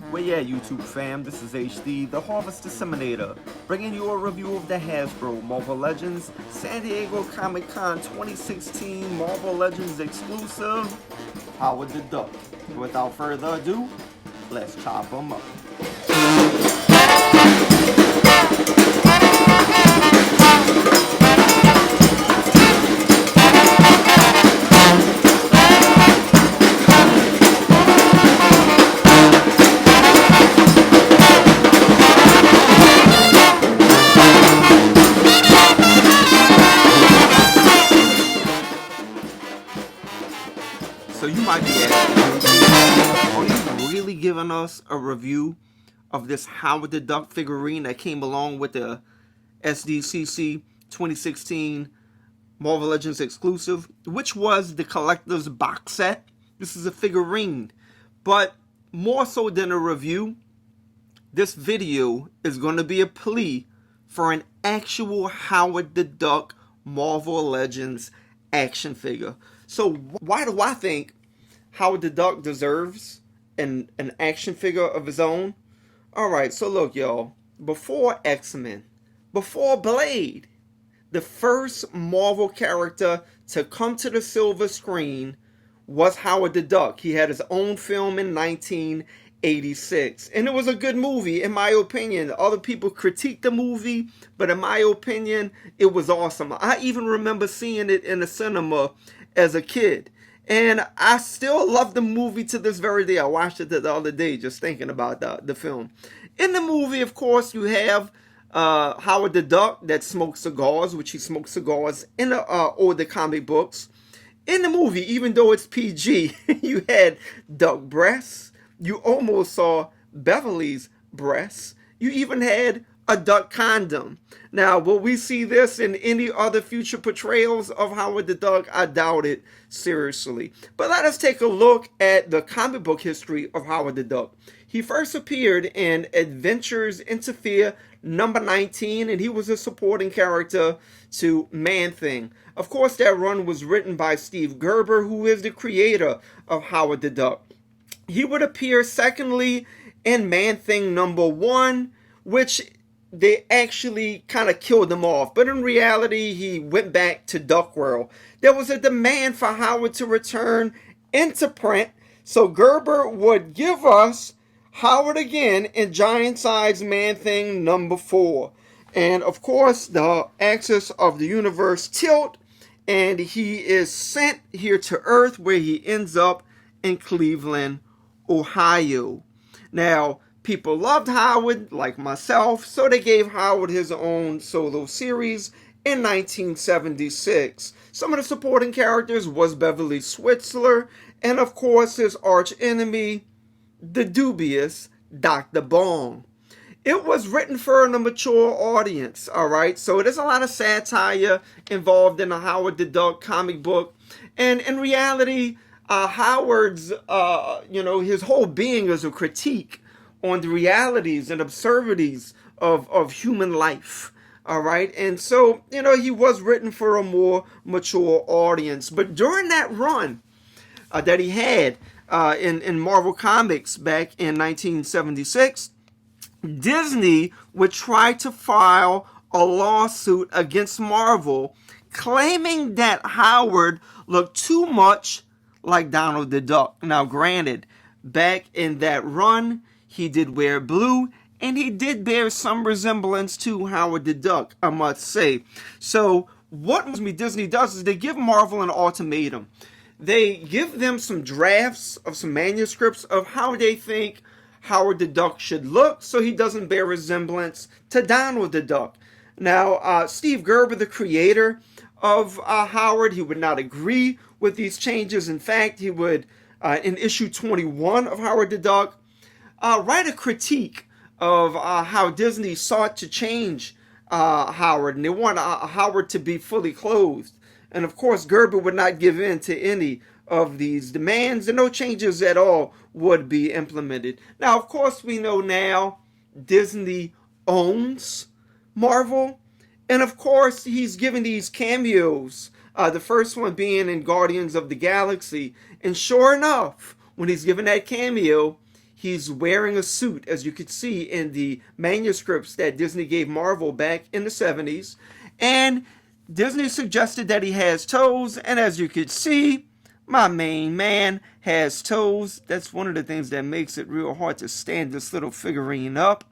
Well, yeah, YouTube fam, this is HD, the Harvest Disseminator, bringing you a review of the Hasbro Marvel Legends San Diego Comic-Con 2016 Marvel Legends exclusive, Howard the Duck. Without further ado, let's chop them up. So you might be asking, are you really giving us a review of this Howard the Duck figurine that came along with the SDCC 2016 Marvel Legends exclusive, which was the collector's box set? This is a figurine, but more so than a review, this video is going to be a plea for an actual Howard the Duck Marvel Legends action figure. So why do I think Howard the Duck deserves an action figure of his own? Alright, so look y'all, before X-Men, before Blade, the first Marvel character to come to the silver screen was Howard the Duck. He had his own film in 1986, and it was a good movie in my opinion. Other people critiqued the movie, but in my opinion it was awesome. I even remember seeing it in the cinema as a kid, and I still love the movie to this very day. I watched it the other day just thinking about the film. In the movie, of course, you have Howard the Duck that smokes cigars, which he smokes cigars in the older comic books. In the movie, even though it's PG, you had duck breasts. You almost saw Beverly's breasts. You even had a duck condom. Now, will we see this in any other future portrayals of Howard the Duck? I doubt it, seriously. But let us take a look at the comic book history of Howard the Duck. He first appeared in Adventures into Fear number 19, and he was a supporting character to Man-Thing. Of course, that run was written by Steve Gerber, who is the creator of Howard the Duck. He would appear secondly in Man-Thing number 1, which they actually kind of killed him off, but in reality he went back to Duck World. There was a demand for Howard to return into print, so Gerber would give us Howard again in Giant Size Man-Thing number 4. And of course the axis of the universe tilt, and he is sent here to Earth, where he ends up in Cleveland, Ohio. Now, people loved Howard, like myself, so they gave Howard his own solo series in 1976. Some of the supporting characters was Beverly Switzler, and of course his arch enemy, the dubious Dr. Bong. It was written for a mature audience, alright? So there's a lot of satire involved in the Howard the Duck comic book, and in reality, Howard's, his whole being is a critique on the realities and absurdities of human life. All right. And so, he was written for a more mature audience. But during that run that he had in Marvel Comics back in 1976, Disney would try to file a lawsuit against Marvel, claiming that Howard looked too much like Donald the Duck. Now, granted, back in that run, he did wear blue, and he did bear some resemblance to Howard the Duck, I must say. So what Disney does is they give Marvel an ultimatum. They give them some drafts of some manuscripts of how they think Howard the Duck should look, so he doesn't bear resemblance to Donald the Duck. Now, Steve Gerber, the creator of Howard, he would not agree with these changes. In fact, he would, in issue 21 of Howard the Duck, write a critique of how Disney sought to change Howard, and they want Howard to be fully clothed. And of course, Gerber would not give in to any of these demands, and no changes at all would be implemented. Now, of course, we know now Disney owns Marvel, and of course, he's given these cameos, the first one being in Guardians of the Galaxy, and sure enough, when he's given that cameo, He's wearing a suit, as you could see in the manuscripts that Disney gave Marvel back in the 70s. And Disney suggested that he has toes, and as you could see, my main man has toes. That's one of the things that makes it real hard to stand this little figurine up.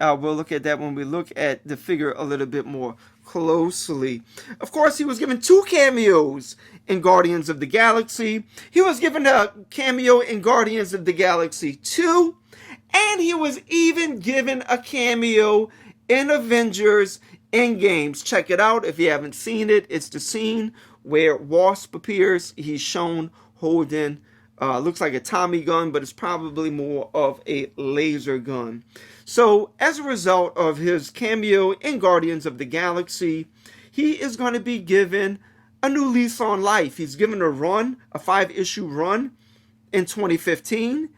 We'll look at that when we look at the figure a little bit more closely. Of course, he was given 2 cameos in Guardians of the Galaxy. He was given a cameo in Guardians of the Galaxy 2. And he was even given a cameo in Avengers Endgames. Check it out if you haven't seen it. It's the scene where Wasp appears. He's shown holding, looks like a Tommy gun, but it's probably more of a laser gun. So as a result of his cameo in Guardians of the Galaxy, he is going to be given a new lease on life. He's given a run, a 5-issue run in 2015.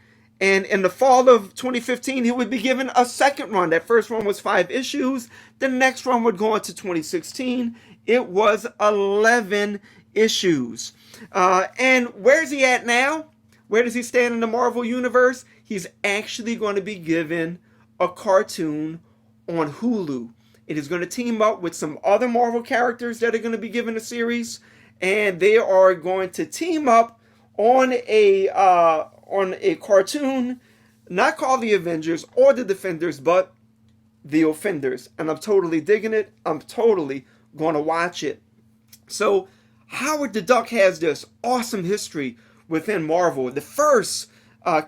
And in the fall of 2015, he would be given a second run. That first run was 5 issues. The next run would go into 2016. It was 11 issues. And where's he at now? Where does he stand in the Marvel Universe? He's actually going to be given a cartoon on Hulu. It is going to team up with some other Marvel characters that are going to be given a series. And they are going to team up on a cartoon, not called The Avengers or The Defenders, but The Offenders. And I'm totally digging it. I'm totally going to watch it. So Howard the Duck has this awesome history within Marvel. The first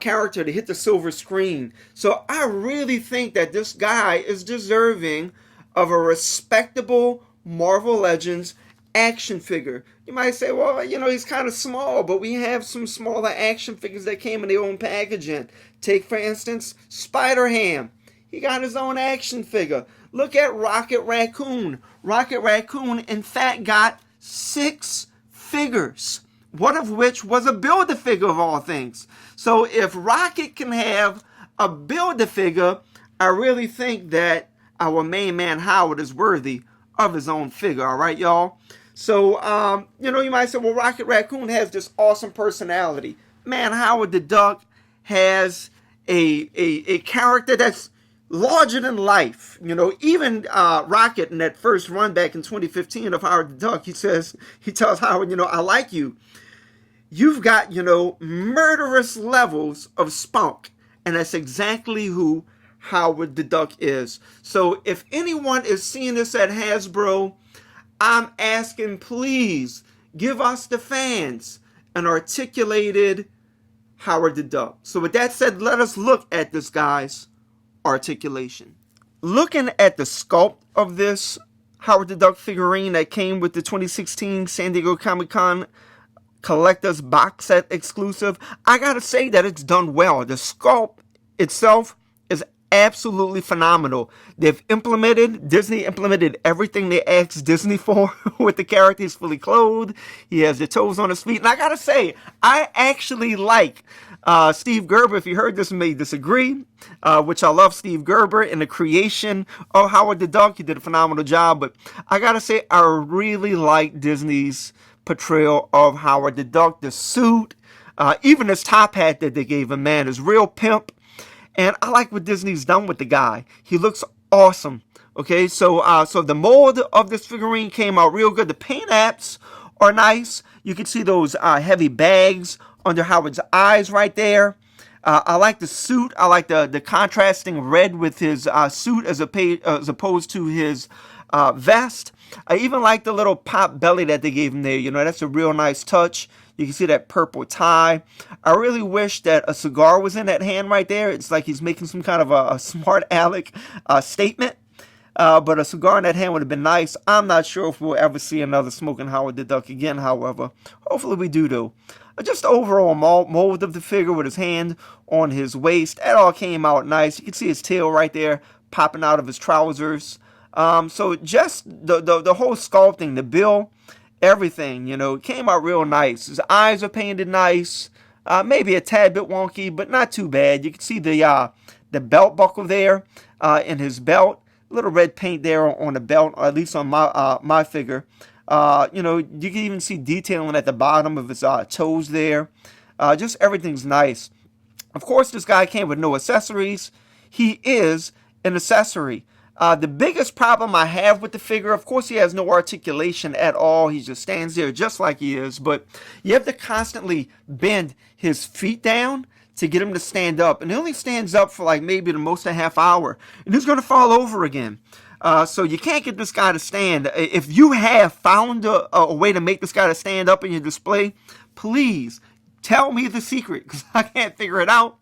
character to hit the silver screen. So I really think that this guy is deserving of a respectable Marvel Legends action figure. You might say, well, you know, he's kind of small, but we have some smaller action figures that came in their own packaging. Take, for instance, Spider-Ham. He got his own action figure. Look at Rocket Raccoon. Rocket Raccoon, in fact, got 6 figures, one of which was a Build-A-Figure of all things. So if Rocket can have a Build-A-Figure, I really think that our main man Howard is worthy of his own figure, all right, y'all? So, you know, you might say, well, Rocket Raccoon has this awesome personality. Man, Howard the Duck has a character that's larger than life. You know, even Rocket in that first run back in 2015 of Howard the Duck, he tells Howard, you know, I like you. You've got, you know, murderous levels of spunk. And that's exactly who Howard the Duck is. So if anyone is seeing this at Hasbro, I'm asking, please give us, the fans, an articulated Howard the Duck. So with that said, let us look at this guy's articulation. Looking at the sculpt of this Howard the Duck figurine that came with the 2016 San Diego Comic-Con collector's box set exclusive, I gotta say that it's done well. The sculpt itself is absolutely phenomenal. Disney implemented everything they asked Disney for with the character. He's fully clothed. He has the toes on his feet. And I gotta say, I actually like Steve Gerber. If you heard this and may disagree, which I love Steve Gerber in the creation of Howard the Duck. He did a phenomenal job. But I gotta say, I really like Disney's portrayal of Howard the Duck. The suit, even his top hat that they gave him, man, is real pimp. And I like what Disney's done with the guy. He looks awesome. Okay, so the mold of this figurine came out real good. The paint apps are nice. You can see those heavy bags under Howard's eyes right there. I like the suit. I like the contrasting red with his suit as opposed to his vest. I even like the little pop belly that they gave him there. You know, that's a real nice touch. You can see that purple tie. I really wish that a cigar was in that hand right there. It's like he's making some kind of a smart aleck statement. But a cigar in that hand would have been nice. I'm not sure if we'll ever see another smoking Howard the Duck again, however. Hopefully we do, though. Just the overall mold of the figure with his hand on his waist. That all came out nice. You can see his tail right there popping out of his trousers. So just the whole sculpting, the bill, everything, you know, it came out real nice. His eyes are painted nice. Maybe a tad bit wonky, but not too bad. You can see the belt buckle there in his belt. A little red paint there on the belt, or at least on my figure. You know, you can even see detailing at the bottom of his toes there. Just everything's nice. Of course, this guy came with no accessories. He is an accessory. The biggest problem I have with the figure, of course, he has no articulation at all. He just stands there just like he is. But you have to constantly bend his feet down to get him to stand up. And he only stands up for like maybe the most a half hour. And he's going to fall over again. So you can't get this guy to stand. If you have found a way to make this guy to stand up in your display, please tell me the secret, because I can't figure it out.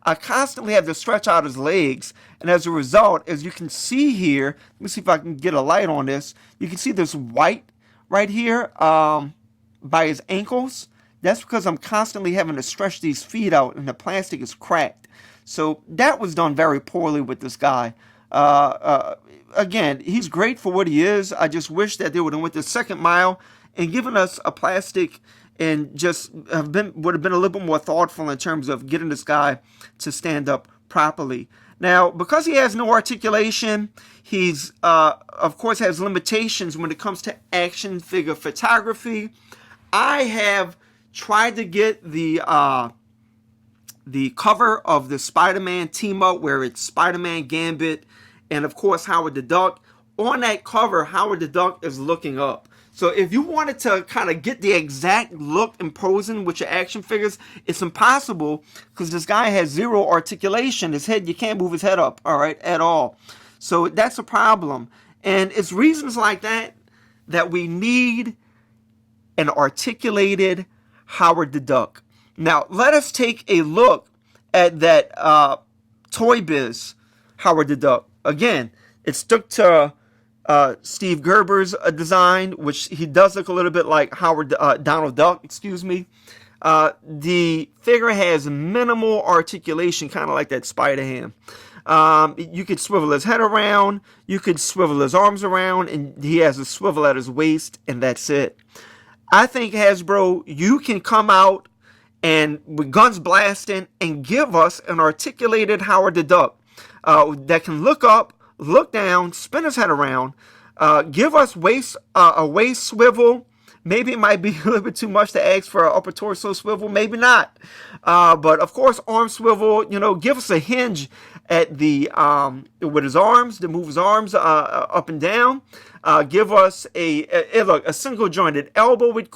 I constantly have to stretch out his legs, and as a result, as you can see here, let me see if I can get a light on this. You can see this white right here by his ankles. That's because I'm constantly having to stretch these feet out, and the plastic is cracked. So that was done very poorly with this guy. Again, he's great for what he is. I just wish that they would have went the second mile and given us a plastic and just would have been a little bit more thoughtful in terms of getting this guy to stand up properly. Now, because he has no articulation, he's of course has limitations when it comes to action figure photography. I have tried to get the cover of the Spider-Man team up where it's Spider-Man, Gambit, and of course Howard the Duck. On that cover, Howard the Duck is looking up. So if you wanted to kind of get the exact look and posing with your action figures, it's impossible because this guy has zero articulation. His head, you can't move his head up, all right, at all. So that's a problem. And it's reasons like that that we need an articulated Howard the Duck. Now, let us take a look at that Toy Biz Howard the Duck. Again, it stuck to Steve Gerber's design, which he does look a little bit like Donald Duck, excuse me. The figure has minimal articulation, kind of like that Spider-Ham. You could swivel his head around, you could swivel his arms around, and he has a swivel at his waist, and that's it. I think, Hasbro, you can come out and with guns blasting and give us an articulated Howard the Duck that can look up, look down, spin his head around, give us a waist swivel. Maybe it might be a little bit too much to ask for an upper torso swivel, maybe not. But of course, arm swivel, give us a hinge at the with his arms, to move his arms up and down. Give us a single jointed elbow would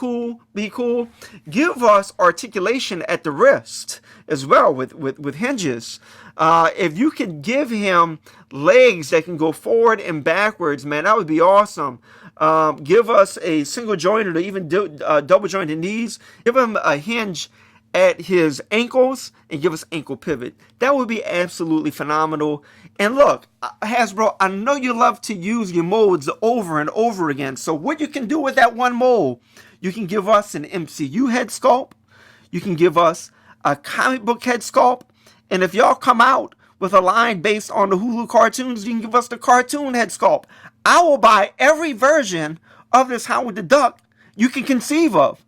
be cool. Give us articulation at the wrist as well with hinges. If you could give him legs that can go forward and backwards, man, that would be awesome. Give us a single jointed or even double jointed knees. Give him a hinge at his ankles and give us ankle pivot. That would be absolutely phenomenal. And look, Hasbro, I know you love to use your molds over and over again. So what you can do with that one mold, you can give us an MCU head sculpt. You can give us a comic book head sculpt. And if y'all come out with a line based on the Hulu cartoons, you can give us the cartoon head sculpt. I will buy every version of this Howard the Duck you can conceive of.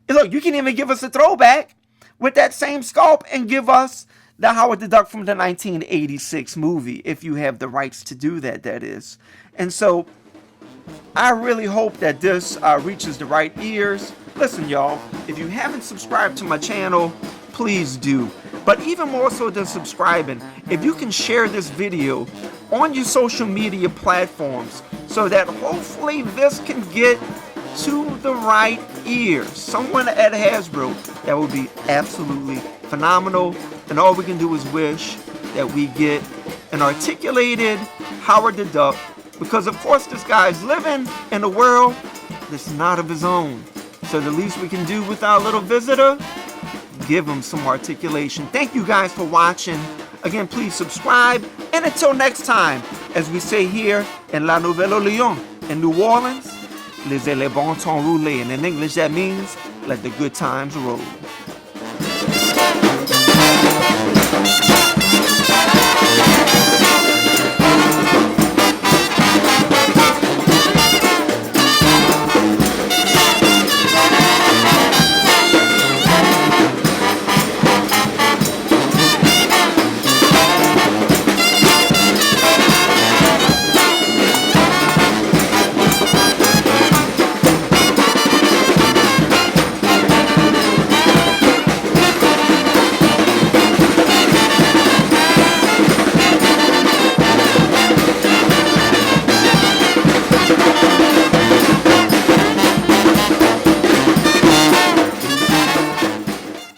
And look, you can even give us a throwback with that same sculpt and give us the Howard the Duck from the 1986 movie, if you have the rights to do that, that is. And so I really hope that this reaches the right ears. Listen, y'all, if you haven't subscribed to my channel, please do. But even more so than subscribing, if you can share this video on your social media platforms so that hopefully this can get to the right ears, someone at Hasbro, that would be absolutely phenomenal. And all we can do is wish that we get an articulated Howard the Duck, because of course this guy's living in a world that's not of his own. So the least we can do with our little visitor, give him some articulation. Thank you guys for watching. Again, please subscribe. And until next time, as we say here in La Nouvelle-Orléans in New Orleans, laissez les bon temps rouler. And in English, that means let the good times roll.